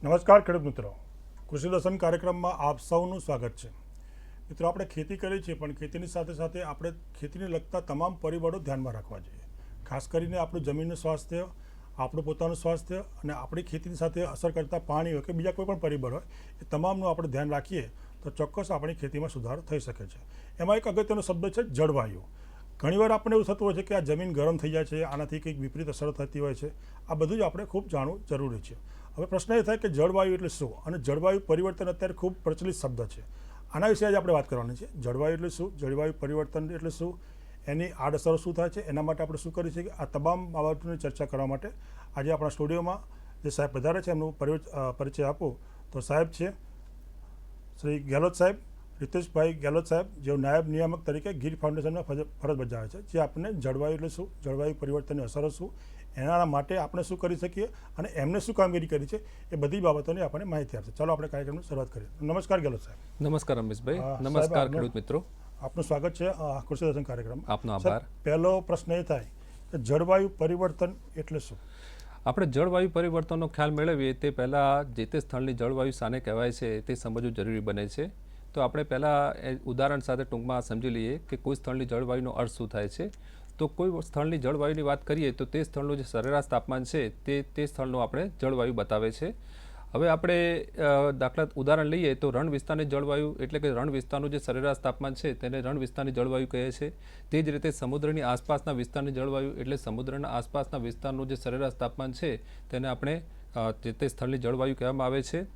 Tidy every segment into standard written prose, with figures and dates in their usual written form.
નમસ્કાર ખેડૂત મિત્રો, કૃષિ દર્શન કાર્યક્રમમાં આપ સૌનું સ્વાગત છે. મિત્રો, આપણે ખેતી કરીએ છીએ પણ ખેતીની સાથે સાથે આપણે ખેતીને લગતા તમામ પરિબળો ધ્યાનમાં રાખવા જોઈએ. ખાસ કરીને આપણું જમીનનું સ્વાસ્થ્ય, આપણું પોતાનું સ્વાસ્થ્ય અને આપણી ખેતીની સાથે અસર કરતા પાણી હોય કે બીજા કોઈ પણ પરિબળ હોય, એ તમામનું આપણે ધ્યાન રાખીએ તો ચોક્કસ આપણી ખેતીમાં સુધારો થઈ શકે છે. એમાં એક અગત્યનો શબ્દ છે જળવાયુ. ઘણીવાર આપણને એવું થતું હોય છે કે આ જમીન ગરમ થઈ જાય છે, આનાથી કંઈક વિપરીત અસર થતી હોય છે. આ બધું જ આપણે ખૂબ જાણવું જરૂરી છે. હવે પ્રશ્ન એ થાય કે જળવાયુ એટલે શું, અને જળવાયુ પરિવર્તન અત્યારે ખૂબ પ્રચલિત શબ્દ છે. આના વિશે આજે આપણે વાત કરવાની છે. જળવાયુ એટલે શું, જળવાયુ પરિવર્તન એટલે શું, એની આડઅસરો શું થાય છે, એના માટે આપણે શું કરી શકીએ, આ તમામ બાબતોની ચર્ચા કરવા માટે આજે આપણા સ્ટુડિયોમાં જે સાહેબ પધારે છે એમનું પરિચય આપું તો સાહેબ છે શ્રી ગેહલોત સાહેબ, રિતેશભાઈ ગેહલોત સાહેબ, જેઓ નાયબ નિયામક તરીકે ગીર ફાઉન્ડેશનમાં ફરજ બજાવે છે, જે આપણને જળવાયુ એટલે શું, જળવાયુ પરિવર્તનની અસરો શું, એના માટે આપણે શું કરી શકીએ અને એમને શું કામગીરી કરી છે, એ બધી બાબતોની આપણને માહિતી આપશે. ચાલો આપણે કાર્યક્રમની શરૂઆત કરીએ. નમસ્કાર ગેહલોત સાહેબ. નમસ્કાર રમેશભાઈ. નમસ્કાર ખેડૂત મિત્રો. આપનું સ્વાગત છે કૃષિ દર્શન કાર્યક્રમ. આપનો આભાર. પહેલો પ્રશ્ન એ થાય કે જળવાયુ પરિવર્તન એટલે શું? આપણે જળવાયુ પરિવર્તનનો ખ્યાલ મેળવીએ તે પહેલાં જે તે સ્થળની જળવાયુ શાને કહેવાય છે તે સમજવું જરૂરી બને છે. તો આપણે પહેલાં ઉદાહરણ સાથે ટૂંકમાં સમજી લઈએ કે કોઈ સ્થળની જળવાયુનો અર્થ શું થાય છે. તો કોઈ સ્થળની જળવાયુની વાત કરીએ તો તે સ્થળનું જે સરેરાશ તાપમાન છે તે સ્થળનું આપણે જળવાયુ બતાવે છે. હવે આપણે ઉદાહરણ લઈએ તો રણ વિસ્તારની જળવાયુ એટલે કે રણ વિસ્તારનું જે સરેરાશ તાપમાન છે તેને રણ વિસ્તારની જળવાયુ કહે છે. તે જ રીતે સમુદ્રની આસપાસના વિસ્તારની જળવાયુ એટલે સમુદ્રના આસપાસના વિસ્તારનું જે સરેરાશ તાપમાન છે તેને આપણે તે સ્થળની જળવાયુ કહેવામાં આવે છે.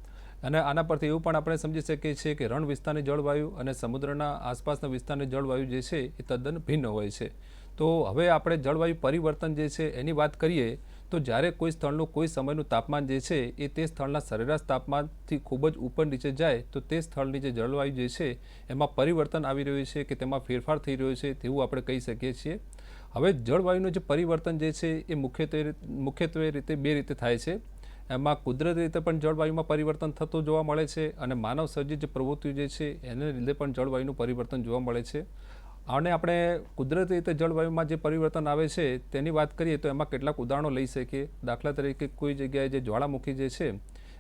અને આના પરથી એવું પણ આપણે સમજી શકીએ છીએ કે રણ વિસ્તારની જળવાયુ અને સમુદ્રના આસપાસના વિસ્તારની જળવાયુ જે છે એ તદ્દન ભિન્ન હોય છે. તો હવે આપણે જળવાયુ પરિવર્તન જે છે એની વાત કરીએ તો જ્યારે કોઈ સ્થળનું કોઈ સમયનું તાપમાન જે છે એ તે સ્થળના સરેરાશ તાપમાનથી ખૂબ જ ઉપર નીચે જાય તો તે સ્થળની જે જળવાયુ જે છે એમાં પરિવર્તન આવી રહ્યું છે કે તેમાં ફેરફાર થઈ રહ્યો છે તેવું આપણે કહી શકીએ છીએ. હવે જળવાયુનું જે પરિવર્તન જે છે એ મુખ્યત્વે રીતે બે રીતે થાય છે. એમાં કુદરતી રીતે પણ જળવાયુમાં પરિવર્તન થતું જોવા મળે છે અને માનવ સર્જિત જે પ્રવૃત્તિઓ જે છે એને લીધે પણ જળવાયુનું પરિવર્તન જોવા મળે છે. અને આપણે કુદરતી રીતે જળવાયુમાં જે પરિવર્તન આવે છે તેની વાત કરીએ તો એમાં કેટલાક ઉદાહરણો લઈ શકીએ. દાખલા તરીકે કોઈ જગ્યાએ જે જ્વાળામુખી જે છે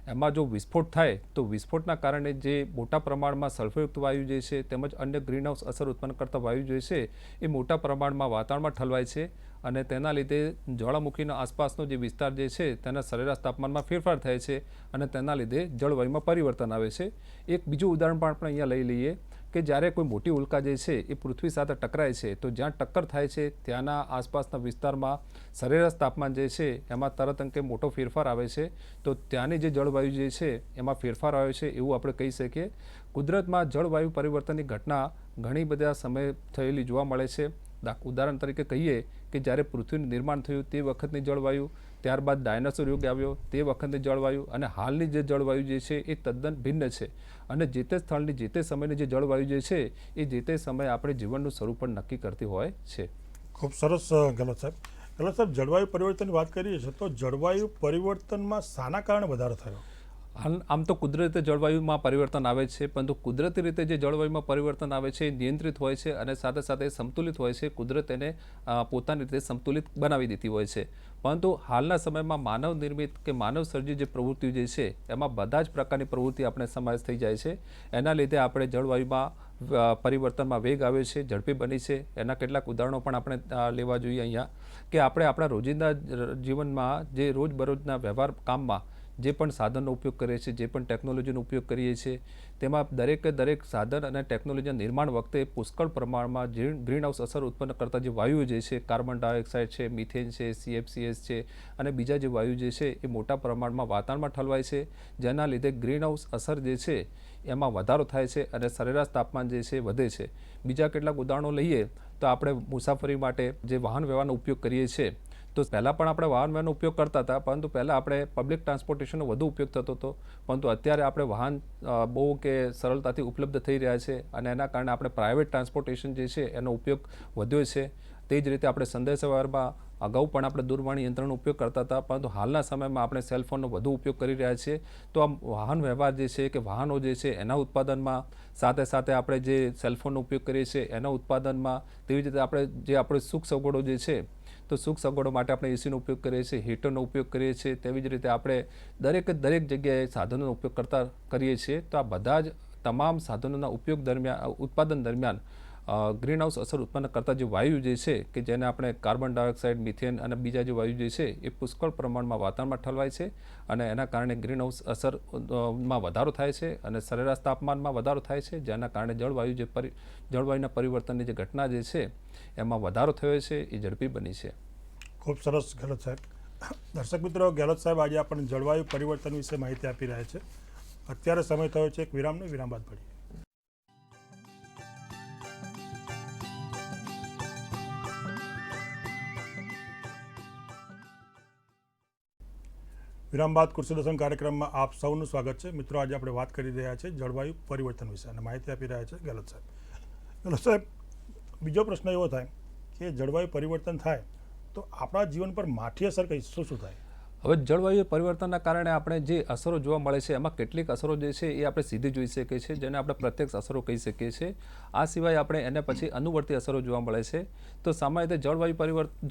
એમાં જો વિસ્ફોટ થાય તો વિસ્ફોટના કારણે જે મોટા પ્રમાણમાં સલ્ફરયુક્ત વાયુ જે છે તેમજ અન્ય ગ્રીનહાઉસ અસર ઉત્પન્ન કરતા વાયુ જે છે એ મોટા પ્રમાણમાં વાતાવરણમાં ઠલવાય છે અને તેના લીધે જ્વાળામુખીના આસપાસનો જે વિસ્તાર જે છે તેના સરેરાશ તાપમાનમાં ફેરફાર થાય છે અને તેના લીધે જળવાયુમાં પરિવર્તન આવે છે. એક બીજું ઉદાહરણ પણ આપણે અહીંયા લઈ લઈએ કે જ્યારે કોઈ મોટી ઉલ્કા જે છે એ પૃથ્વી સાથે ટકરાય છે તો જ્યાં ટક્કર થાય છે ત્યાંના આસપાસના વિસ્તારમાં સરેરાશ તાપમાન જે છે એમાં તરત અંકે મોટો ફેરફાર આવે છે. તો ત્યાંની જે જળવાયુ જે છે એમાં ફેરફાર આવે છે એવું આપણે કહી શકીએ. કુદરતમાં જળવાયુ પરિવર્તનની ઘટના ઘણી બધા સમય થયેલી જોવા મળે છે. ઉદાહરણ તરીકે કહીએ કે જ્યારે પૃથ્વીનું નિર્માણ થયું તે વખતની જળવાયુ, ત્યારબાદ ડાયનાસોર યુગ આવ્યો તે વખતની જળવાયુ અને હાલની જે જળવાયુ જે છે એ તદ્દન ભિન્ન છે. અને જે તે સ્થળની જે તે સમયની જે જળવાયુ જે છે એ જે તે સમયે આપણે જીવનનું સ્વરૂપ પણ નક્કી કરતી હોય છે. ખૂબ સરસ ગેહલોત સાહેબ. ગેહલોત સાહેબ, જળવાયુ પરિવર્તનની વાત કરીએ છીએ તો જળવાયુ પરિવર્તનમાં શાના કારણે વધારો થયો? આમ તો કુદરતી રીતે જળવાયુમાં પરિવર્તન આવે છે, પરંતુ કુદરતી રીતે જે જળવાયુમાં પરિવર્તન આવે છે એ નિયંત્રિત હોય છે અને સાથે સાથે સંતુલિત હોય છે. કુદરત એને પોતાની રીતે સંતુલિત બનાવી દીધી હોય છે. પરંતુ હાલના સમયમાં માનવ નિર્મિત કે માનવ સર્જિત જે પ્રવૃત્તિઓ જે છે એમાં બધા જ પ્રકારની પ્રવૃત્તિ આપણે સમાવેશ થઈ જાય છે. એના લીધે આપણે જળવાયુમાં પરિવર્તનમાં વેગ આવે છે, ઝડપી બની છે. એના કેટલાક ઉદાહરણો પણ આપણે લેવા જોઈએ અહીંયા કે આપણે આપણા રોજિંદા જીવનમાં જે રોજબરોજના વ્યવહાર કામમાં જે પણ સાધનનો ઉપયોગ કરીએ છીએ, જે પણ ટેકનોલોજીનો ઉપયોગ કરીએ છીએ તેમાં દરેક સાધન અને ટેકનોલોજીના નિર્માણ વખતે પુષ્કળ પ્રમાણમાં ગ્રીનહાઉસ અસર ઉત્પન્ન કરતા જે વાયુઓ જે છે, કાર્બન ડાયોક્સાઇડ છે, મિથેન છે, CFCs છે અને બીજા જે વાયુ જે છે એ મોટા પ્રમાણમાં વાતાવરણમાં ઠલવાય છે, જેના લીધે ગ્રીનહાઉસ અસર જે છે એમાં વધારો થાય છે અને સરેરાશ તાપમાન જે છે વધે છે. બીજા કેટલાક ઉદાહરણો લઈએ તો આપણે મુસાફરી માટે જે વાહન વ્યવહારનો ઉપયોગ કરીએ છીએ તો પહેલાં પણ આપણે વાહન વ્યવહારનો ઉપયોગ કરતા હતા, પરંતુ પહેલાં આપણે પબ્લિક ટ્રાન્સપોર્ટેશનનો વધુ ઉપયોગ થતો હતો. પરંતુ અત્યારે આપણે વાહન બહુ કે સરળતાથી ઉપલબ્ધ થઈ રહ્યા છે અને એના કારણે આપણે પ્રાઇવેટ ટ્રાન્સપોર્ટેશન જે છે એનો ઉપયોગ વધ્યો છે. તે જ રીતે આપણે સંદેશાવ્યવહારમાં અગાઉ પણ આપણે દૂરવાણી યંત્રનો ઉપયોગ કરતા હતા, પરંતુ હાલના સમયમાં આપણે સેલફોનનો વધુ ઉપયોગ કરી રહ્યા છીએ. તો આ વાહન વ્યવહાર જે છે કે વાહનો જે છે એના ઉત્પાદનમાં સાથે સાથે આપણે જે સેલફોનનો ઉપયોગ કરીએ છીએ એના ઉત્પાદનમાં, તેવી જ રીતે આપણે જે આપણે સુખ સગવડો જે છે તો સુખ સગવડો માટે આપણે એસીનો ઉપયોગ કરીએ છીએ, હીટરનો ઉપયોગ કરીએ છીએ. તેવી જ રીતે આપણે દરેક જગ્યાએ સાધનોનો ઉપયોગ કરીએ છીએ. તો આ બધા જ તમામ સાધનોના ઉત્પાદન દરમિયાન ગ્રીનહાઉસ અસર ઉત્પન્ન કરતા જે વાયુ જે છે કે જેને આપણે કાર્બન ડાયોક્સાઇડ, મિથેન અને બીજા જે વાયુ જે છે એ પુષ્કળ પ્રમાણમાં વાતાવરણમાં ઠલવાય છે અને એના કારણે ગ્રીનહાઉસ અસરમાં વધારો થાય છે અને સરેરાશ તાપમાનમાં વધારો થાય છે, જેના કારણે જળવાયુના પરિવર્તનની જે ઘટના જે છે એમાં વધારો થયો છે, એ ઝડપી બની છે. ખૂબ સરસ ગેહલોત સાહેબ. દર્શક મિત્રો, ગેહલોત સાહેબ આજે આપણને જળવાયુ પરિવર્તન વિશે માહિતી આપી રહ્યા છે. અત્યારે સમય થયો છે એક વિરામનો. વિરામ બાદ મળીએ. વિરામ બાદ કૃષિ દર્શન કાર્યક્રમમાં આપ સૌનું સ્વાગત છે. મિત્રો, આજે આપણે વાત કરી રહ્યા છીએ જળવાયુ પરિવર્તન વિશે અને માહિતી આપી રહ્યા છે ગેહલોત સાહેબ. ગેહલોત સાહેબ, બીજો પ્રશ્ન એવો થાય કે જળવાયુ પરિવર્તન થાય તો આપણા જીવન પર માઠી અસર શું થાય? હવે જળવાયુ પરિવર્તનના કારણે આપણે જે અસરો જોવા મળે છે એમાં કેટલીક અસરો જે છે એ આપણે સીધી જોઈ શકીએ છીએ, જેને આપણે પ્રત્યક્ષ અસરો કહી શકીએ છીએ. આ સિવાય આપણે એને પછી અનુવર્તી અસરો જોવા મળે છે. તો સામાન્ય રીતે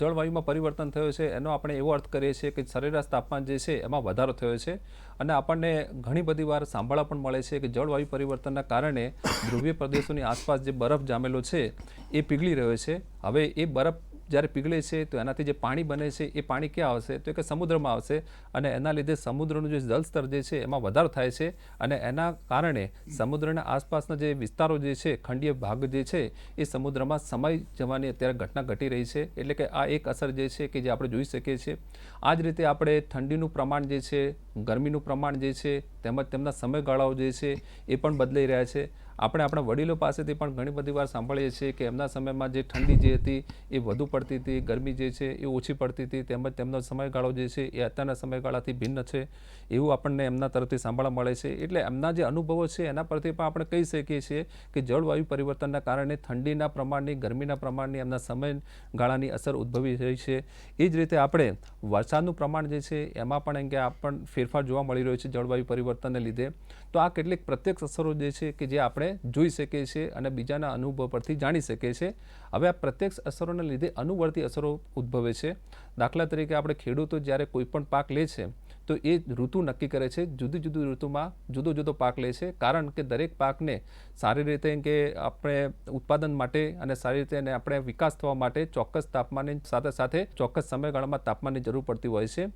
જળવાયુમાં પરિવર્તન થયો છે એનો આપણે એવો અર્થ કરીએ છીએ કે સરેરાશ તાપમાન જે છે એમાં વધારો થયો છે અને આપણને ઘણી બધી વાર સાંભળવા પણ મળે છે કે જળવાયુ પરિવર્તનના કારણે ધ્રુવીય પ્રદેશોની આસપાસ જે બરફ જામેલો છે એ પીગળી રહ્યો છે. હવે એ બરફ જ્યારે પીગળે છે તો એનાથી જે પાણી બને છે એ પાણી ક્યાં આવશે? તો કે સમુદ્રમાં આવશે અને એના લીધે સમુદ્રનું જે જળસ્તર જે છે એમાં વધારો થાય છે અને એના કારણે સમુદ્રના આસપાસના જે વિસ્તારો જે છે, ખંડીય ભાગ જે છે એ સમુદ્રમાં સમાઈ જવાની અત્યારે ઘટના ઘટી રહી છે. એટલે કે આ એક અસર જે છે કે જે આપણે જોઈ શકીએ છીએ. આ જ રીતે આપણે ઠંડીનું પ્રમાણ જે છે, ગરમીનું પ્રમાણ જે છે, તેમજ તેમના સમયગાળાઓ જે છે એ પણ બદલાઈ રહ્યા છે. આપણે આપણા વડીલો પાસેથી પણ ઘણી બધી વાર સાંભળીએ છીએ કે એમના સમયમાં જે ઠંડી જે હતી એ વધુ પડતી હતી, ગરમી જે છે એ ઓછી પડતી હતી, તેમજ તેમનો સમયગાળો જે છે એ અત્યારના સમયગાળાથી ભિન્ન છે, એવું આપણને એમના તરફથી સાંભળવા મળે છે. એટલે એમના જે અનુભવો છે એના પરથી પણ આપણે કહી શકીએ છીએ કે જળવાયુ પરિવર્તનના કારણે ઠંડીના પ્રમાણની, ગરમીના પ્રમાણની, એમના સમયગાળાની અસર ઉદ્ભવી રહી છે. એ જ રીતે આપણે વરસાદનું પ્રમાણ જે છે એમાં પણ આપણને ફેરફાર જોવા મળી રહ્યો છે જળવાયુ પરિવર્તનને લીધે. તો આ કેટલીક પ્રત્યક્ષ અસરો જે છે કે જે આપણે જોઈ શકીએ છીએ અને બીજાના અનુભવ પરથી જાણી શકીએ છીએ. હવે આ પ્રત્યક્ષ અસરોને લીધે અનુવર્તી અસરો ઉદ્ભવે છે. દાખલા તરીકે આપણે ખેડૂતો જ્યારે કોઈ પણ પાક લે છે તો એ ઋતુ નક્કી કરે છે, જુદી જુદી ઋતુમાં જુદો જુદો પાક લે છે, કારણ કે દરેક પાકને સારી રીતે કે આપણે ઉત્પાદન માટે અને સારી રીતે એને આપણે વિકાસ થવા માટે ચોક્કસ તાપમાનની સાથે સાથે ચોક્કસ સમયગાળામાં તાપમાનની જરૂર પડતી હોય છે.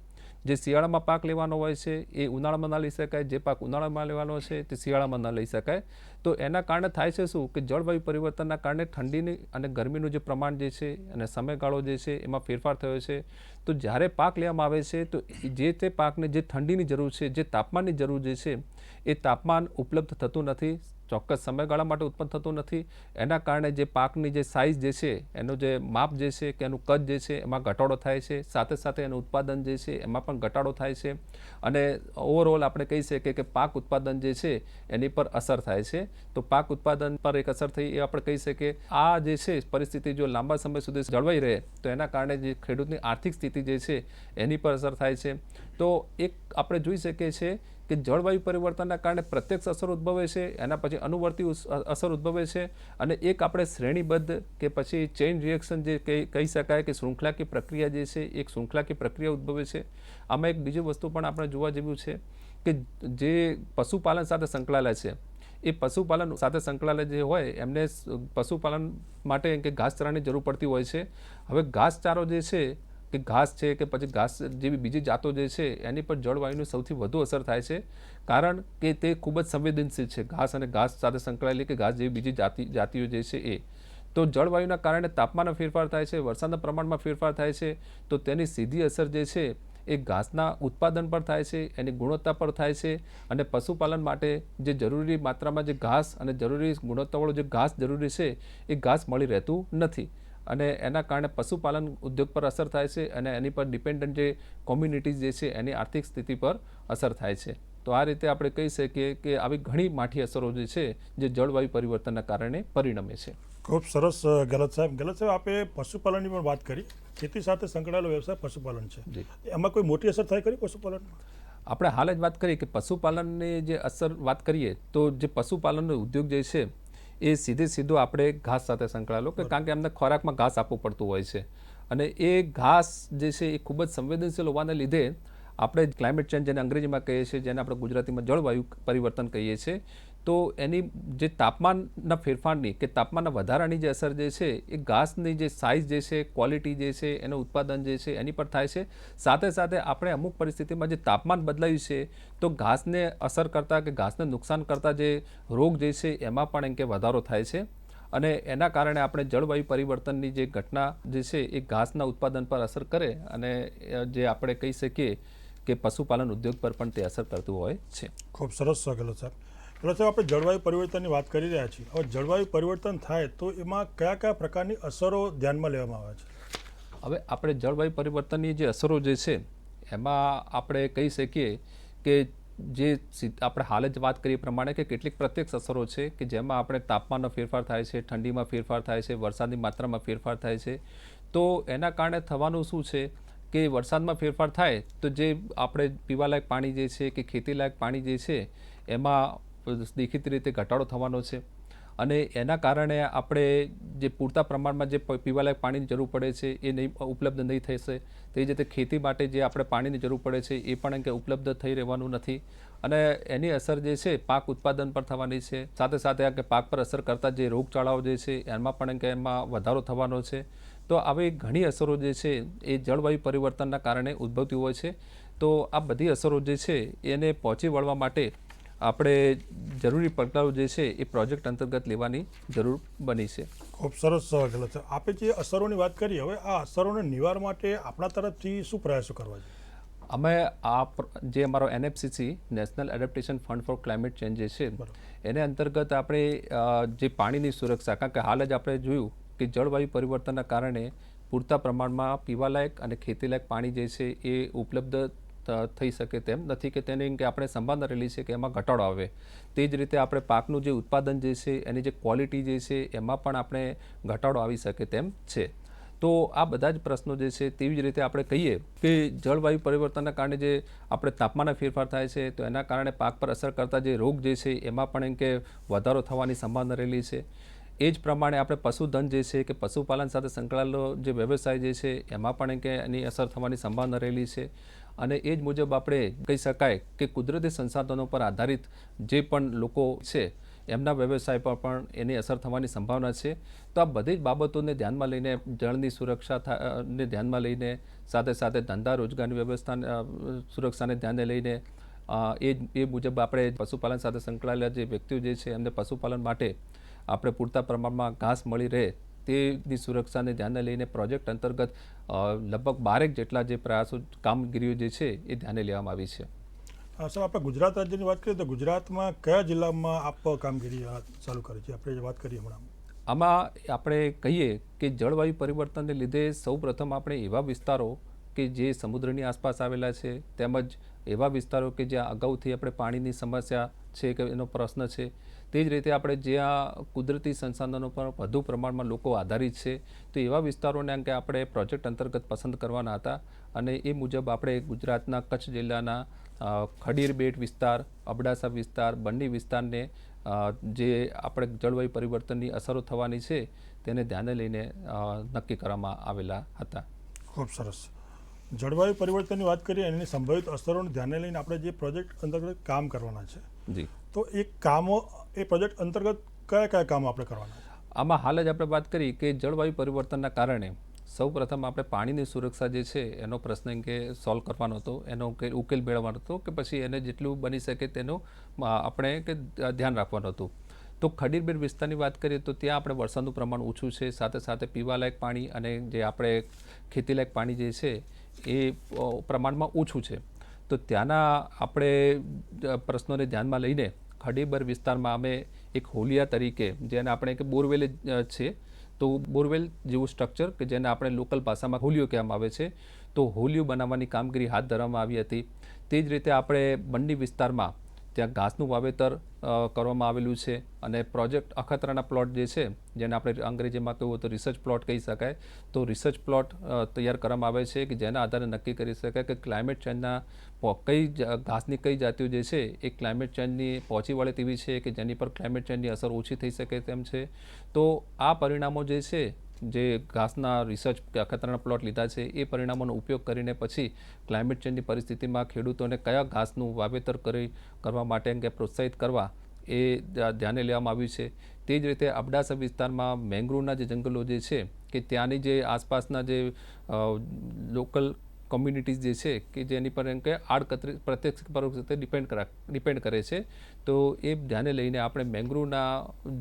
જે શિયાળામાં પાક લેવાનો હોય છે એ ઉનાળામાં ના લઈ શકાય, જે પાક ઉનાળામાં લેવાનો છે તે શિયાળામાં ન લઈ શકાય. તો એના કારણે થાય છે શું કે જળવાયુ પરિવર્તનના કારણે ઠંડીની અને ગરમીનું જે પ્રમાણ જે છે અને સમયગાળો જે છે એમાં ફેરફાર થયો છે. તો જ્યારે પાક લેવામાં આવે છે તો જે તે પાકને જે ઠંડીની જરૂર છે, જે તાપમાનની જરૂર જે છે એ તાપમાન ઉપલબ્ધ થતું નથી, ચોક્કસ સમયગાળા માટે ઉત્પન્ન થતું નથી. એના કારણે જે પાકની જે સાઇઝ જે છે, એનું જે માપ જે છે કે એનું કદ જે છે એમાં ઘટાડો થાય છે, સાથે સાથે એનું ઉત્પાદન જે છે એમાં પણ ઘટાડો થાય છે અને ઓવરઓલ આપણે કહી શકીએ કે પાક ઉત્પાદન જે છે એની પર અસર થાય છે. તો પાક ઉત્પાદન પર એક અસર થઈ એ આપણે કહી શકીએ. આ જે છે પરિસ્થિતિ જો લાંબા સમય સુધી જળવાઈ રહે તો એના કારણે જે ખેડૂતની આર્થિક સ્થિતિ જે છે એની પર અસર થાય છે. તો એક આપણે જોઈ શકીએ છીએ કે જળવાયુ પરિવર્તનના કારણે પ્રત્યક્ષ અસર ઉદ્ભવે છે, એના પછી અનુવર્તી અસર ઉદ્ભવે છે અને એક આપણે શ્રેણીબદ્ધ કે પછી ચેઇન રિએક્શન જે કહી શકાય કે શૃંખલાકીય પ્રક્રિયા જે છે એક શૃંખલાકીય પ્રક્રિયા ઉદ્ભવે છે. આમાં એક બીજી વસ્તુ પણ આપણે જોવા જેવું છે કે જે પશુપાલન સાથે સંકળાયેલા છે એ પશુપાલન સાથે સંકળાયેલા જે હોય એમને પશુપાલન માટે કે ઘાસચારાની જરૂર પડતી હોય છે. હવે ઘાસચારો જે છે કે ઘાસ છે કે પછી ઘાસ જેવી બીજી જાતો જે છે એની પર જળવાયુની સૌથી વધુ અસર થાય છે, કારણ કે તે ખૂબ જ સંવેદનશીલ છે. ઘાસ અને ઘાસ સાથે સંકળાયેલી કે ઘાસ જેવી બીજી જાતિઓ જે છે એ. તો જળવાયુના કારણે તાપમાનમાં ફેરફાર થાય છે, વરસાદના પ્રમાણમાં ફેરફાર થાય છે. તો તેની સીધી અસર જે છે એ ઘાસના ઉત્પાદન પર થાય છે, એની ગુણવત્તા પર થાય છે અને પશુપાલન માટે જે જરૂરી માત્રામાં જે ઘાસ અને જરૂરી ગુણવત્તાવાળું જે ઘાસ જરૂરી છે એ ઘાસ મળી રહેતું નથી અને એના કારણે પશુપાલન ઉદ્યોગ પર અસર થાય છે અને એની પર ડિપેન્ડન્ટ જે કોમ્યુનિટીઝ જે છે એની આર્થિક સ્થિતિ પર અસર થાય છે. તો આ રીતે આપણે કહી શકીએ કે આવી ઘણી માઠી અસરો જે છે જે જળવાયુ પરિવર્તનના કારણે પરિણમે છે. ખૂબ સરસ ગેહલોત સાહેબ. ગેહલોત સાહેબ, આપણે પશુપાલનની પણ વાત કરી. ખેતી સાથે સંકળાયેલો વ્યવસાય પશુપાલન છે. એમાં કોઈ મોટી અસર થાય ખરી પશુપાલનમાં? આપણે હાલ જ વાત કરીએ કે પશુપાલનની જે અસર વાત કરીએ તો જે પશુપાલનનો ઉદ્યોગ જે છે એ સીધો આપણે ઘાસ સાથે સંકળાયેલો, કે કારણ કે એમને ખોરાકમાં ઘાસ આપવું પડતું હોય છે અને એ ઘાસ જે છે એ ખૂબ જ સંવેદનશીલ હોવાને લીધે આપણે ક્લાઇમેટ ચેન્જ જેને અંગ્રેજીમાં કહીએ છીએ, જેને આપણે ગુજરાતીમાં જળવાયુ પરિવર્તન કહીએ છીએ, તો એની જે તાપમાનના ફેરફારની કે તાપમાનના વધારાની જે અસર જે છે એ ઘાસની જે સાઇઝ જે છે, ક્વોલિટી જે છે, એનું ઉત્પાદન જે છે એની પર થાય છે. સાથે સાથે આપણે અમુક પરિસ્થિતિમાં જે તાપમાન બદલાયું છે તો ઘાસને અસર કરતા કે ઘાસને નુકસાન કરતા જે રોગ જે છે એમાં પણ એમ કે વધારો થાય છે. અને એના કારણે આપણે જળવાયુ પરિવર્તનની જે ઘટના જે છે એ ઘાસના ઉત્પાદન પર અસર કરે અને જે આપણે કહી શકીએ કે પશુપાલન ઉદ્યોગ પર પણ તે અસર કરતું હોય છે. ખૂબ સરસ સવાલ સાહેબ. એટલે સાહેબ આપણે જળવાયુ પરિવર્તનની વાત કરી રહ્યા છીએ. હવે જળવાયુ પરિવર્તન થાય તો એમાં કયા કયા પ્રકારની અસરો ધ્યાનમાં લેવામાં આવે છે? હવે આપણે જળવાયુ પરિવર્તનની જે અસરો જે છે એમાં આપણે કહી શકીએ કે જે આપણે હાલ જ વાત કરીએ પ્રમાણે કે કેટલીક પ્રત્યક્ષ અસરો છે કે જેમાં આપણે તાપમાનનો ફેરફાર થાય છે, ઠંડીમાં ફેરફાર થાય છે, વરસાદની માત્રામાં ફેરફાર થાય છે. તો એના કારણે થવાનું શું છે કે વરસાદમાં ફેરફાર થાય તો જે આપણે પીવાલાયક પાણી જે છે કે ખેતીલાયક પાણી જે છે એમાં દેખીતી રીતે ઘટાડો થવાનો છે. અને એના કારણે આપણે જે પૂરતા પ્રમાણમાં જે પીવાલાયક પાણીની જરૂર પડે છે એ નહીં ઉપલબ્ધ નહીં થશે. તે જ રીતે ખેતી માટે જે આપણે પાણીની જરૂર પડે છે એ પણ કે ઉપલબ્ધ થઈ રહેવાનું નથી. અને એની અસર જે છે પાક ઉત્પાદન પર થવાની છે. સાથે સાથે કે પાક પર અસર કરતા જે રોગચાળાઓ જે છે એમાં પણ કે એમાં વધારો થવાનો છે. તો આવી ઘણી અસરો જે છે એ જળવાયુ પરિવર્તનના કારણે ઉદ્ભવતી હોય છે. તો આ બધી અસરો જે છે એને પહોંચી વળવા માટે આપણે જરૂરી પગલાઓ જે છે એ પ્રોજેક્ટ અંતર્ગત લેવાની જરૂર બની છે. ખૂબ સરસ સવાલ છે. આપે જે અસરોની વાત કરી, હવે આ અસરોને નિવારવા માટે આપણા તરફથી શું પ્રયાસો કરવા જોઈએ? અમે જે અમારો NFCC national adaptation fund for climate change જે છે એને અંતર્ગત આપણે જે પાણીની સુરક્ષા, કારણ કે હાલ જ આપણે જોયું કે જળવાયુ પરિવર્તનના કારણે પૂરતા પ્રમાણમાં પીવાલાયક અને ખેતીલાયક પાણી જે છે એ ઉપલબ્ધ થઈ શકે તેમ નથી કે તેની કે આપણે સંભાવના રહેલી છે કે એમાં ઘટાડો આવે. તે જ રીતે આપણે પાકનું જે ઉત્પાદન જે છે એની જે ક્વોલિટી જે છે એમાં પણ આપણે ઘટાડો આવી શકે તેમ છે. તો આ બધા જ પ્રશ્નો જે છે તેવી જ રીતે આપણે કહીએ કે જળવાયુ પરિવર્તનના કારણે જે આપણે તાપમાનના ફેરફાર થાય છે તો એના કારણે પાક પર અસર કરતા જે રોગ જે છે એમાં પણ એમ કે વધારો થવાની સંભાવના રહેલી છે. એ જ પ્રમાણે આપણે પશુધન જે છે કે પશુપાલન સાથે સંકળાયેલો જે વ્યવસાય જે છે એમાં પણ એમ કે એની અસર થવાની સંભાવના રહેલી છે. અને એ જ મુજબ આપણે કહી શકાય કે કુદરતી સંસાધનો પર આધારિત જે પણ લોકો છે એમના વ્યવસાય પર પણ એની અસર થવાની સંભાવના છે. તો આ બધી જ બાબતોને ધ્યાનમાં લઈને, જળની સુરક્ષાને ધ્યાનમાં લઈને, સાથે સાથે ધંધા રોજગારની વ્યવસ્થા સુરક્ષાને ધ્યાને લઈને એ મુજબ આપણે પશુપાલન સાથે સંકળાયેલા જે વ્યક્તિઓ જે છે એમને પશુપાલન માટે આપણે પૂરતા પ્રમાણમાં ઘાસ મળી રહે તેની સુરક્ષાને ધ્યાને લઈને પ્રોજેક્ટ અંતર્ગત લગભગ 12 જેટલા જે પ્રયાસો, કામગીરીઓ જે છે એ ધ્યાને લેવામાં આવી છે. સર, આપણે ગુજરાત રાજ્યની વાત કરીએ તો ગુજરાતમાં કયા જિલ્લામાં આપ કામગીરી ચાલુ કરી છે? આપણે જે વાત કરીએ હમણાં, આમાં આપણે કહીએ કે જળવાયુ પરિવર્તનને લીધે સૌપ્રથમ આપણે એવા વિસ્તારો કે જે સમુદ્રની આસપાસ આવેલા છે તેમજ એવા વિસ્તારો કે જ્યાં અગાઉથી આપણે પાણીની સમસ્યા છે કે એનો પ્રશ્ન છે, તે જ રીતે આપણે જ્યાં કુદરતી સંસાધનો પર વધુ પ્રમાણમાં લોકો આધારિત છે તો એવા વિસ્તારોને કે આપણે પ્રોજેક્ટ અંતર્ગત પસંદ કરવાના હતા. અને એ મુજબ આપણે ગુજરાતના કચ્છ જિલ્લાના ખડીર બેટ વિસ્તાર, અબડાસા વિસ્તાર, બન્ની વિસ્તારને જે આપણે જળવાયુ પરિવર્તનની અસરો થવાની છે તેને ધ્યાને લઈને નક્કી કરવામાં આવેલા હતા. ખૂબ સરસ. જળવાયુ પરિવર્તનની વાત કરીએ એની સંભવિત અસરોને ધ્યાને લઈને આપણે જે પ્રોજેક્ટ અંતર્ગત કામ કરવાના છે, જી, તો એ પ્રોજેક્ટ અંતર્ગત કયા કયા કામો આપણે કરવાના છે? આમાં હાલ જ આપણે વાત કરી કે જળવાયુ પરિવર્તનના કારણે સૌપ્રથમ આપણે પાણીની સુરક્ષા જે છે એનો પ્રશ્ન કે સોલ્વ કરવાનો હતો, એનો ઉકેલ મેળવવાનો હતો કે પછી એને જેટલું બની શકે તેનું આપણે કે ધ્યાન રાખવાનું હતું. તો ખડીરબેટ વિસ્તારની વાત કરીએ તો ત્યાં આપણે વરસાદનું પ્રમાણ ઓછું છે, સાથે સાથે પીવાલાયક પાણી અને જે આપણે ખેતીલાયક પાણી જે છે એ પ્રમાણમાં ઓછું છે. તો ત્યાંના આપણે પ્રશ્નોને ધ્યાનમાં લઈને ખડીબર વિસ્તારમાં અમે એક હોલિયા તરીકે, જેને આપણે કે બોરવેલ છે, તો બોરવેલ જેવું સ્ટ્રક્ચર કે જેને આપણે લોકલ ભાષામાં હોલિયો કહેવામાં આવે છે, તો હોલિયો બનાવવાની કામગીરી હાથ ધરવામાં આવી હતી. તે જ રીતે આપણે બન્ની વિસ્તારમાં ત્યાં ઘાસનું વાવેતર કરવામાં આવેલું છે અને પ્રોજેક્ટ અખતરાના પ્લોટ જે છે જેને આપણે અંગ્રેજીમાં કહેવું તો રિસર્ચ પ્લોટ કહી શકાય, તો રિસર્ચ પ્લોટ તૈયાર કરવામાં આવે છે કે જેના આધારે નક્કી કરી શકાય કે ક્લાઇમેટ ચેન્જના ઘાસની કઈ જાતિઓ જે છે એ ક્લાઇમેટ ચેન્જની પહોંચી વળે તેવી છે કે જેની પર ક્લાઇમેટ ચેન્જની અસર ઓછી થઈ શકે તેમ છે. તો આ પરિણામો જે છે જે ઘાસના રિસર્ચ અખતરાના પ્લોટ લીધા છે એ પરિણામોનો ઉપયોગ કરીને પછી ક્લાઇમેટ ચેન્જની પરિસ્થિતિમાં ખેડૂતોને કયા ઘાસનું વાવેતર કરવા માટે અંગે પ્રોત્સાહિત કરવા એ ધ્યાને લેવામાં આવ્યું છે. તે જ રીતે અબડાસા વિસ્તારમાં મેંગ્રુવના જે જંગલો જે છે કે ત્યાંની જે આસપાસના જે લોકલ કોમ્યુનિટીઝ જે છે કે જેની પર એમ કે આડકતરી પ્રત્યક્ષ પરોક્ષ રીતે ડિપેન્ડ કરે છે. તો એ ધ્યાને લઈને આપણે મેંગ્રુવના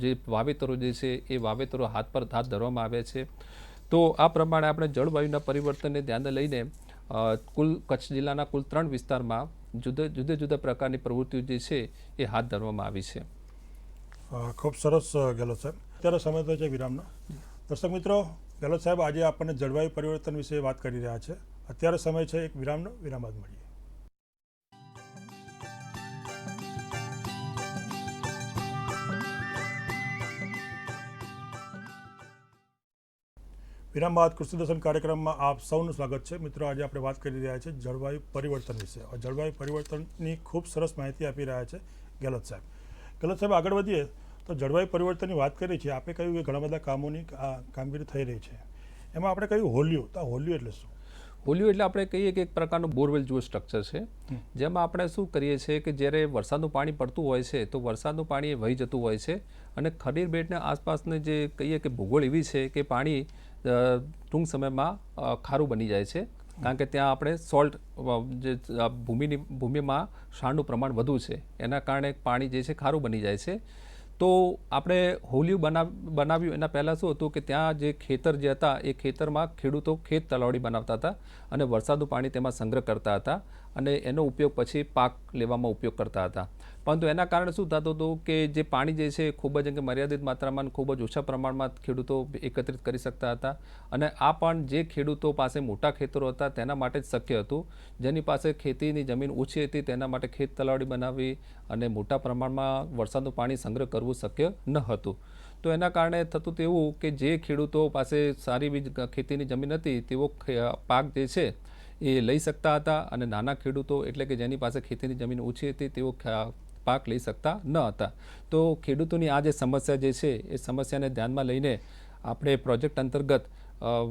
જે વાવેતરો જે છે એ વાવેતરો હાથ ધરવામાં આવ્યા છે. તો આ પ્રમાણે આપણે જળવાયુના પરિવર્તનને ધ્યાને લઈને કુલ કચ્છ જિલ્લાના કુલ 3 વિસ્તારમાં જુદા જુદા પ્રકારની પ્રવૃત્તિઓ જે છે એ હાથ ધરવામાં આવી છે. ખૂબ સરસ ગેહલોત સાહેબ. અત્યારે સમય તો છે વિરામનો. દર્શક મિત્રો, ગેહલોત સાહેબ આજે આપણને જળવાયુ પરિવર્તન વિશે વાત કરી રહ્યા છે. અત્યારે સમય છે એક વિરામનો. વિરામ બાદ મળીએ. વિરામ બાદ કૃષિ દર્શન કાર્યક્રમમાં આપ સૌનું સ્વાગત છે. મિત્રો, આજે આપણે વાત કરી રહ્યા છીએ જળવાયુ પરિવર્તન વિશે. જળવાયુ પરિવર્તનની ખૂબ સરસ માહિતી આપી રહ્યા છે ગેહલોત સાહેબ. ગેહલોત સાહેબ, આગળ વધીએ તો જળવાયુ પરિવર્તનની વાત કરી છે. આપે કહ્યું કે ઘણા બધા કામોની કામગીરી થઈ રહી છે. એમાં આપણે કહ્યું હોલિયું. તો આ હોલિયું એટલે શું? હોલિયું એટલે આપણે કહીએ કે એક પ્રકારનું બોરવેલ જેવું સ્ટ્રક્ચર છે, જેમાં આપણે શું કરીએ છીએ કે જ્યારે વરસાદનું પાણી પડતું હોય છે તો વરસાદનું પાણી એ વહી જતું હોય છે અને ખડીર બેટના આસપાસની જે કહીએ કે ભૂગોળ એવી છે કે પાણી ટૂંક સમયમાં ખારું બની જાય છે, કારણ કે ત્યાં આપણે સોલ્ટ જે ભૂમિમાં ક્ષારનું પ્રમાણ વધુ છે એના કારણે પાણી જે છે ખારું બની જાય છે. તો આપણે હોલિયું બનાવ્યું એના પહેલાં શું હતું કે ત્યાં જે ખેતર જે હતા એ ખેતરમાં ખેડૂતો ખેત તલાવડી બનાવતા હતા અને વરસાદનું પાણી તેમાં સંગ્રહ કરતા હતા અને એનો ઉપયોગ પછી પાક લેવામાં ઉપયોગ કરતા હતા. પરંતુ એના કારણે શું થતું હતું કે જે પાણી જે છે ખૂબ જ મર્યાદિત માત્રામાં ખૂબ જ ઓછા પ્રમાણમાં ખેડૂતો એકત્રિત કરી શકતા હતા અને આ પણ જે ખેડૂતો પાસે મોટા ખેતરો હતા તેના માટે જ શક્ય હતું. જેની પાસે ખેતીની જમીન ઓછી હતી તેના માટે ખેત તલાવડી બનાવવી અને મોટા પ્રમાણમાં વરસાદનું પાણી સંગ્રહ કરવું શક્ય ન હતું. તો એના કારણે થતું તેવું કે જે ખેડૂતો પાસે સારી એવી ખેતીની જમીન હતી તેઓ પાક જે છે એ લઈ શકતા હતા અને નાના ખેડૂતો એટલે કે જેની પાસે ખેતીની જમીન ઓછી હતી તેઓ પાક લઈ શકતા ન હતા. તો ખેડૂતોની આ જે સમસ્યા જે છે એ સમસ્યાને ધ્યાનમાં લઈને આપણે પ્રોજેક્ટ અંતર્ગત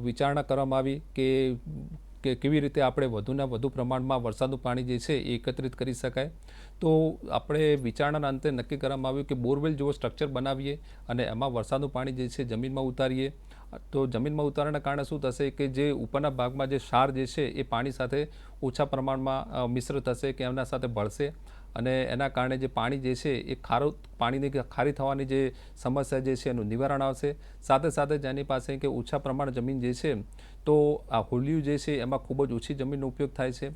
વિચારણા કરવામાં આવી કે કેવી રીતે આપણે વધુના વધુ પ્રમાણમાં વરસાદનું પાણી જે છે એ એકત્રિત કરી શકાય. તો આપણે વિચારણાના અંતે નક્કી કરવામાં આવ્યું કે બોરવેલ જેવો સ્ટ્રક્ચર બનાવીએ અને એમાં વરસાદનું પાણી જે છે જમીનમાં ઉતારીએ. તો જમીનમાં ઉતારવાના કારણે શું થશે કે જે ઉપરના ભાગમાં જે ક્ષાર જે છે એ પાણી સાથે ઓછા પ્રમાણમાં મિશ્ર થશે કે એમના સાથે ભળશે અને એના કારણે જે પાણી જે છે એ પાણીની ખારી થવાની જે સમસ્યા જે છે એનું નિવારણ આવશે. સાથે સાથે જેની પાસે કે ઓછા પ્રમાણ જમીન જે છે તો આ હોલિયું જે છે એમાં ખૂબ જ ઓછી જમીનનો ઉપયોગ થાય છે.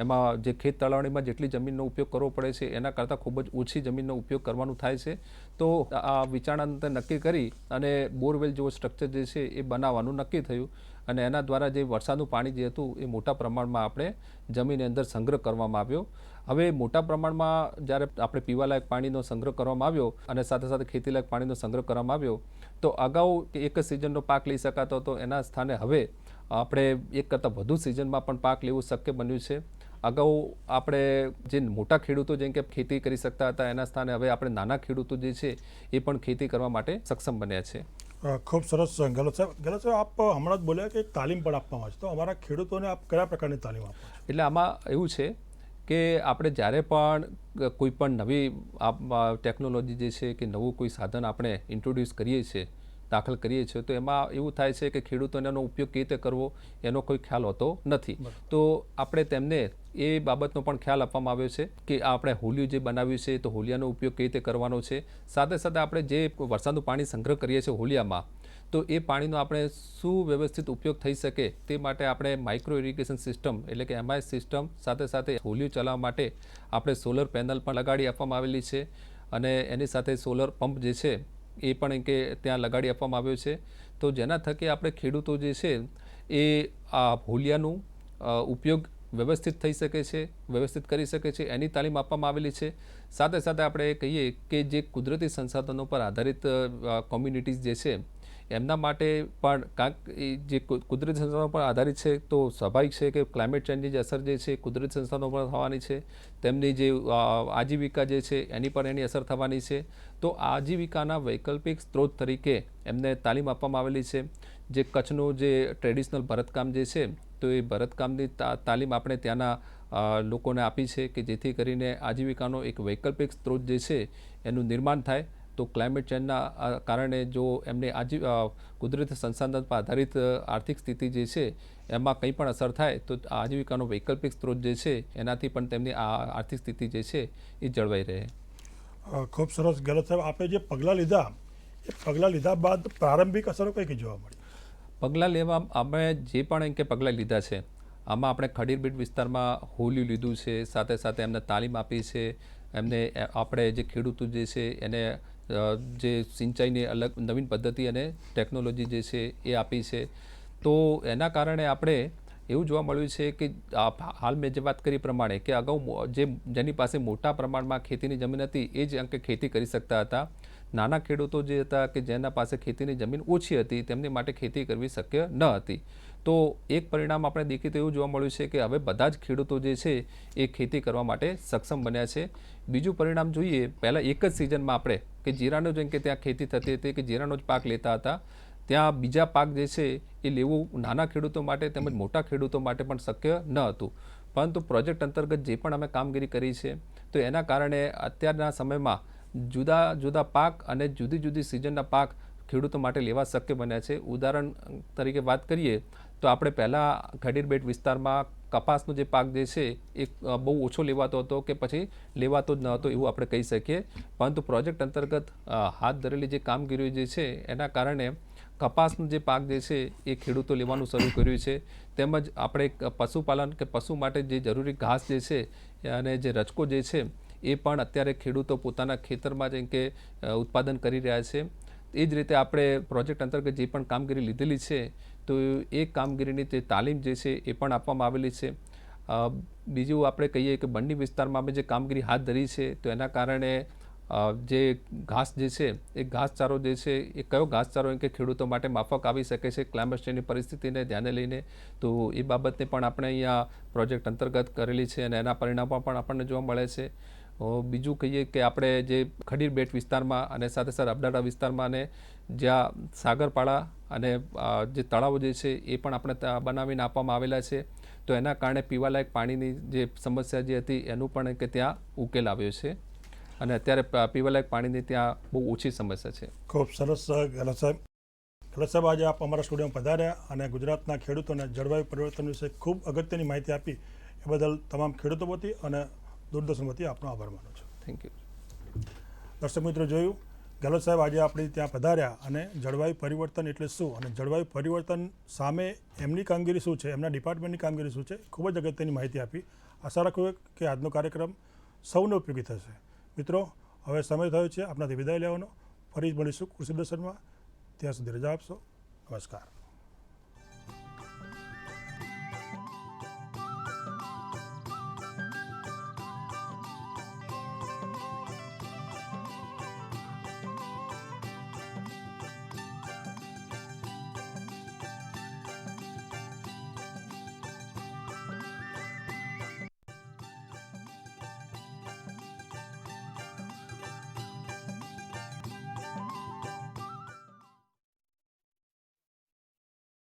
એમાં જે ખેત તલાવડીમાં જેટલી જમીનનો ઉપયોગ કરવો પડે છે એના કરતાં ખૂબ જ ઓછી જમીનનો ઉપયોગ કરવાનું થાય છે. તો આ વિચારણા નક્કી કરી અને બોરવેલ જેવો સ્ટ્રક્ચર જે છે એ બનાવવાનું નક્કી થયું અને એના દ્વારા જે વરસાદનું પાણી જે હતું એ મોટા પ્રમાણમાં આપણે જમીનની અંદર સંગ્રહ કરવામાં આવ્યો. હવે મોટા પ્રમાણમાં જ્યારે આપણે પીવાલાયક પાણીનો સંગ્રહ કરવામાં આવ્યો અને સાથે સાથે ખેતીલાયક પાણીનો સંગ્રહ કરવામાં આવ્યો તો અગાઉ એક જ સિઝનનો પાક લઈ શકાતો હતો એના સ્થાને હવે આપણે એક કરતાં વધુ સિઝનમાં પણ પાક લેવું શક્ય બન્યું છે. અગાઉ આપણે જે મોટા ખેડૂતો જેમ કે ખેતી કરી શકતા હતા એના સ્થાને હવે આપણે નાના ખેડૂતો જે છે એ પણ ખેતી કરવા માટે સક્ષમ બન્યા છે. ખૂબ સરસ ગેહલોત સાહેબ. ગેહલોત સાહેબ, આપ હમણાં જ બોલ્યા કે તાલીમ પણ આપવામાં આવે છે. તો અમારા ખેડૂતોને આપ કયા પ્રકારની તાલીમ આપો છો? એટલે આમાં એવું છે કે આપણે જ્યારે પણ કોઈ પણ નવી ટેકનોલોજી જે છે કે નવું કોઈ સાધન આપણે ઇન્ટ્રોડ્યુસ કરીએ છીએ, દાખલ કરીએ છીએ તો એમાં એવું થાય છે કે ખેડૂતોને એનો ઉપયોગ કેવી રીતે કરવો એનો કોઈ ખ્યાલ હોતો નથી. તો આપણે તેમને એ બાબતનો પણ ખ્યાલ આપવામાં આવ્યો છે કે આપણે હોલિયું જે બનાવ્યું છે તો હોલિયાનો ઉપયોગ કેવી રીતે કરવાનો છે. સાથે સાથે આપણે જે વરસાદનું પાણી સંગ્રહ કરીએ છીએ હોલિયામાં તો એ પાણીનો આપણે સુવ્યવસ્થિત ઉપયોગ થઈ શકે તે માટે આપણે માઇક્રો ઇરિગેશન સિસ્ટમ એટલે કે MIS સિસ્ટમ સાથે સાથે હોલિયું ચલાવવા માટે આપણે સોલર પેનલ પણ લગાડી આપવામાં આવેલી છે અને એની સાથે સોલર પંપ જે છે એ પણ કે ત્યાં લગાડી આપવામાં આવ્યો છે. તો જેના થકી આપણે ખેડૂતો જે છે એ આ હોલિયાનું ઉપયોગ વ્યવસ્થિત થઈ શકે છે, વ્યવસ્થિત કરી શકે છે એની તાલીમ આપવામાં આવેલી છે. સાથે સાથે આપણે કહીએ કે જે કુદરતી સંસાધનો પર આધારિત કોમ્યુનિટીઝ જે છે એમના માટે પણ કાંક જે કુદરતી સંસાધનો પર આધારિત છે તો સ્વાભાવિક છે કે ક્લાઇમેટ ચેન્જની જે અસર જે છે કુદરતી સંસાધનો પર થવાની છે. તેમની જે આજીવિકા જે છે એની પર એની અસર થવાની છે. તો આજીવિકાના વૈકલ્પિક સ્ત્રોત તરીકે એમને તાલીમ આપવામાં આવેલી છે. જે કચ્છનું જે ટ્રેડિશનલ ભરતકામ જે છે તો એ ભરતકામની તાલીમ આપણે ત્યાંના લોકોને આપી છે કે જેથી કરીને આજીવિકાનો એક વૈકલ્પિક સ્ત્રોત જે છે એનું નિર્માણ થાય. તો ક્લાઇમેટ ચેન્જના કારણે જો એમને કુદરતી સંસાધન પર આધારિત આર્થિક સ્થિતિ જે છે એમાં કંઈ પણ અસર થાય તો આજીવિકાનો વૈકલ્પિક સ્ત્રોત જે છે એનાથી પણ તેમની આર્થિક સ્થિતિ જે છે એ જળવાઈ રહે. ખૂબ સરસ ગેહલોત સાહેબ, આપે જે પગલાં લીધા એ પગલાં લીધા બાદ પ્રારંભિક અસરો કઈ કઈ જોવા મળી? પગલાં લેવા અમે જે પણ એમ કે પગલાં લીધા છે આમાં આપણે ખડીરબીટ વિસ્તારમાં હોલિયું લીધું છે, સાથે સાથે એમને તાલીમ આપી છે, એમને આપણે જે ખેડૂતો જે છે એને જે સિંચાઈની અલગ નવીન પદ્ધતિ અને ટેકનોલોજી જે છે એ આપી છે. તો એના કારણે આપણે એવું જોવા મળ્યું છે કે હાલ મેં જે વાત કરી પ્રમાણે કે અગાઉ જેની પાસે મોટા પ્રમાણમાં ખેતીની જમીન હતી એ જ અંકે ખેતી કરી શકતા હતા. નાના ખેડૂતો જે હતા કે જેના પાસે ખેતીની જમીન ઓછી હતી તેમની માટે ખેતી કરવી શક્ય ન હતી. તો એક પરિણામ આપણે દેખીતું એવું જોવા મળ્યું છે કે હવે બધા જ ખેડૂતો જે છે એ ખેતી કરવા માટે સક્ષમ બન્યા છે. બીજું પરિણામ જોઈએ, પહેલાં એક જ સિઝનમાં આપણે કે જીરાનો જેમ કે ત્યાં ખેતી થતી હતી કે જીરાનો જ પાક લેતા હતા, ત્યાં બીજા પાક જે છે એ લેવું નાના ખેડૂતો માટે તેમજ મોટા ખેડૂતો માટે પણ શક્ય ન હતું. પરંતુ પ્રોજેક્ટ અંતર્ગત જે પણ અમે કામગીરી કરી છે તો એના કારણે અત્યારના સમયમાં જુદા જુદા પાક અને જુદી જુદી સિઝનના પાક ખેડૂતો માટે લેવા શક્ય બન્યા છે. ઉદાહરણ તરીકે વાત કરીએ તો આપણે પહેલાં ખડીરબેટ વિસ્તારમાં કપાસનો જે પાક જે છે એ બહુ ઓછો લેવાતો હતો કે પછી લેવાતો જ ન હતો એવું આપણે કહી શકીએ. પરંતુ પ્રોજેક્ટ અંતર્ગત હાથ ધરેલી જે કામગીરી જે છે એના કારણે કપાસનો જે પાક જે છે એ ખેડૂતો લેવાનું શરૂ કર્યું છે. તેમજ આપણે પશુપાલન કે પશુ માટે જે જરૂરી ઘાસ જે છે અને જે રચકો જે છે એ પણ અત્યારે ખેડૂતો પોતાના ખેતરમાં જેમ કે ઉત્પાદન કરી રહ્યા છે. એ જ રીતે આપણે પ્રોજેક્ટ અંતર્ગત જે પણ કામગીરી લીધેલી છે તો એ કામગીરીની જે તાલીમ જે છે એ પણ આપવામાં આવેલી છે. બીજું આપણે કહીએ કે બંડી વિસ્તારમાં અમે જે કામગીરી હાથ ધરી છે તો એના કારણે જે ઘાસ જે છે એ ઘાસચારો જે છે એ કયો ઘાસચારો કે ખેડૂતો માટે માફક આવી શકે છે ક્લાઇમેટ ચેન્જની પરિસ્થિતિને ધ્યાને લઈને, તો એ બાબતને પણ આપણે અહીંયા પ્રોજેક્ટ અંતર્ગત કરેલી છે અને એના પરિણામો પણ આપણને જોવા મળે છે. બીજું કહીએ કે આપણે જે ખડીરબેટ વિસ્તારમાં અને સાથે સાથે અબડાડા વિસ્તારમાં અને જ્યાં સાગરપાળા અને જે તળાવો જે છે એ પણ આપણે બનાવીને આપવામાં આવેલા છે. તો એના કારણે પીવાલાયક પાણીની જે સમસ્યા જે હતી એનું પણ કે ત્યાં ઉકેલ આવ્યો છે અને અત્યારે પીવાલાયક પાણીની ત્યાં બહુ ઓછી સમસ્યા છે. ખૂબ સરસ ગેહલોત સાહેબ. ગેહલોત સાહેબ, આજે આપ અમારા સ્ટુડિયોમાં પધાર્યા અને ગુજરાતના ખેડૂતોને જળવાયુ પરિવર્તન વિશે ખૂબ અગત્યની માહિતી આપી એ બદલ તમામ ખેડૂતો વતી અને દૂરદર્શન વતી આપનો આભાર માનું છું. Thank you. દર્શક મિત્રો, જોયું ગેહલોત સાહેબ આજે આપણે ત્યાં પધાર્યા અને જળવાયુ પરિવર્તન એટલે શું અને જળવાયુ પરિવર્તન સામે એમની કામગીરી શું છે, એમના ડિપાર્ટમેન્ટની કામગીરી શું છે, ખૂબ જ અગત્યની માહિતી આપી. આશા રાખું કે આજનો કાર્યક્રમ સૌને ઉપયોગી થશે. મિત્રો, હવે સમય થયો છે આપણાથી વિદાય લેવાનો. ફરી મળીશું કૃષિ દર્શનમાં. ત્યાં સુધી રજા આપશો. નમસ્કાર.